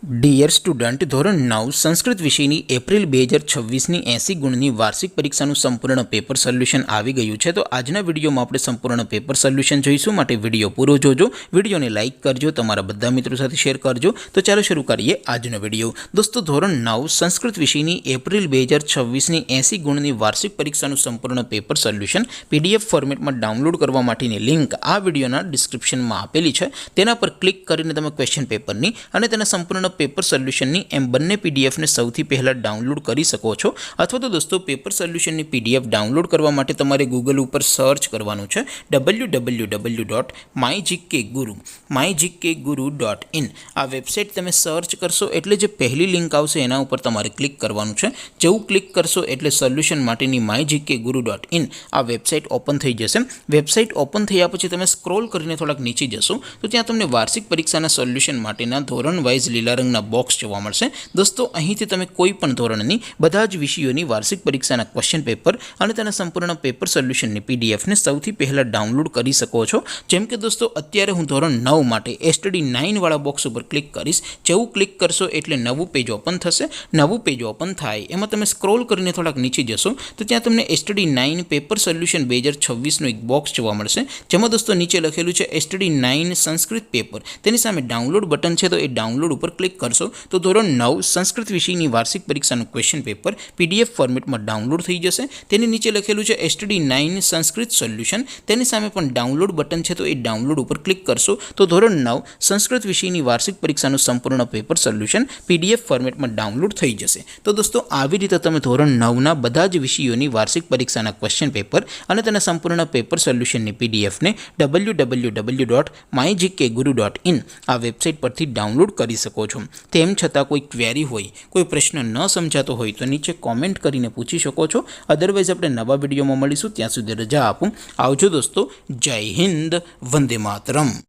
Dear student, ધોરણ 9 સંસ્કૃત વિષયની April 2026ની 80 ગુણની વાર્ષિક પરીક્ષાનું સંપૂર્ણ પેપર સોલ્યુશન આવી ગયું છે। તો આજના વિડીયોમાં આપણે સંપૂર્ણ પેપર સોલ્યુશન જોઈશું, માટે વિડીયો પૂરો જોજો, વિડીયોને લાઇક કરજો, તમારા બધા મિત્રો સાથે શેર કરજો। તો ચાલો શરૂ કરીએ આજનો વિડીયો। દોસ્તો, ધોરણ 9 સંસ્કૃત વિષયની એપ્રિલ 2026ની 80 ગુણની વાર્ષિક પરીક્ષાનું સંપૂર્ણ પેપર સોલ્યુશન પીડીએફ ફોર્મેટમાં ડાઉનલોડ કરવા માટેની લિંક આ વિડીયોના ડિસ્ક્રિપ્શનમાં આપેલી છે। તેના પર ક્લિક કરીને તમે ક્વેશ્ચન પેપરની અને તેના સંપૂર્ણ પેપર સોલ્યુશનની એમ બંને પીડીએફને સૌથી પહેલાં ડાઉનલોડ કરી શકો છો। અથવા તો દોસ્તો, પેપર સોલ્યુશનની પીડીએફ ડાઉનલોડ કરવા માટે તમારે ગૂગલ ઉપર સર્ચ કરવાનું છે www.mygkguru.in। આ વેબસાઇટ તમે સર્ચ કરશો એટલે જે પહેલી લિંક આવશે એના ઉપર તમારે ક્લિક કરવાનું છે। જેવું ક્લિક કરશો એટલે સોલ્યુશન માટેની mygkguru.in આ વેબસાઇટ ઓપન થઈ જશે। વેબસાઇટ ઓપન થયા પછી તમે સ્ક્રોલ કરીને થોડાક નીચે જશો તો ત્યાં તમને વાર્ષિક પરીક્ષાના સોલ્યુશન માટેના ધોરણ વાઇઝ લીલા રંગના બોક્સ જોવા મળશે। દોસ્તો, અહીંથી તમે કોઈ પણ ધોરણની બધા જ વિષયોની વાર્ષિક પરીક્ષાના ક્વેશ્ચન પેપર અને તેના સંપૂર્ણ પેપર સોલ્યુશનની પીડીએફને સૌથી પહેલાં ડાઉનલોડ કરી શકો છો। જેમ કે દોસ્તો, અત્યારે હું ધોરણ 9 માટે STD 9 વાળા બોક્સ ઉપર ક્લિક કરીશ। જેવું ક્લિક કરશો એટલે નવું પેજ ઓપન થશે। નવું પેજ ઓપન થાય એમાં તમે સ્ક્રોલ કરીને થોડાક નીચે જશો તો ત્યાં તમને STD 9 પેપર સોલ્યુશન 2026નું એક બોક્સ જોવા મળશે, જેમાં દોસ્તો નીચે લખેલું છે STD 9 સંસ્કૃત પેપર। તેની સામે ડાઉનલોડ બટન છે, તો એ ડાઉનલોડ ઉપર ક્લિક કરશો તો ધોરણ 9 સંસ્કૃત વિષયની વાર્ષિક પરીક્ષાનું ક્વેશ્ચન પેપર પીડીએફ ફોર્મેટમાં ડાઉનલોડ થઈ જશે। તેની નીચે લખેલું છે STD 9 સંસ્કૃત સોલ્યુશન, તેની સામે પણ ડાઉનલોડ બટન છે, તો એ ડાઉનલોડ ઉપર ક્લિક કરશો તો ધોરણ 9 સંસ્કૃત વિષયની વાર્ષિક પરીક્ષાનું સંપૂર્ણ પેપર સોલ્યુશન પીડીએફ ફોર્મેટમાં ડાઉનલોડ થઈ જશે। તો દોસ્તો, આવી રીતે તમે ધોરણ 9ના બધા જ વિષયોની વાર્ષિક પરીક્ષાના ક્વેશ્ચન પેપર અને તેના સંપૂર્ણ પેપર સોલ્યુશનની પીડીએફને www.mygkguru.in આ વેબસાઇટ પરથી ડાઉનલોડ કરી શકો છો। તેમ છતાં કોઈ ક્વેરી હોય, કોઈ પ્રશ્ન ન સમજાતો હોય તો નીચે કોમેન્ટ કરીને પૂછી શકો છો। અદરવાઇઝ આપણે નવા વિડીયોમાં મળીશું, ત્યાં સુધી રજા આપું। આવજો દોસ્તો, જય હિન્દ, વંદે માતરમ।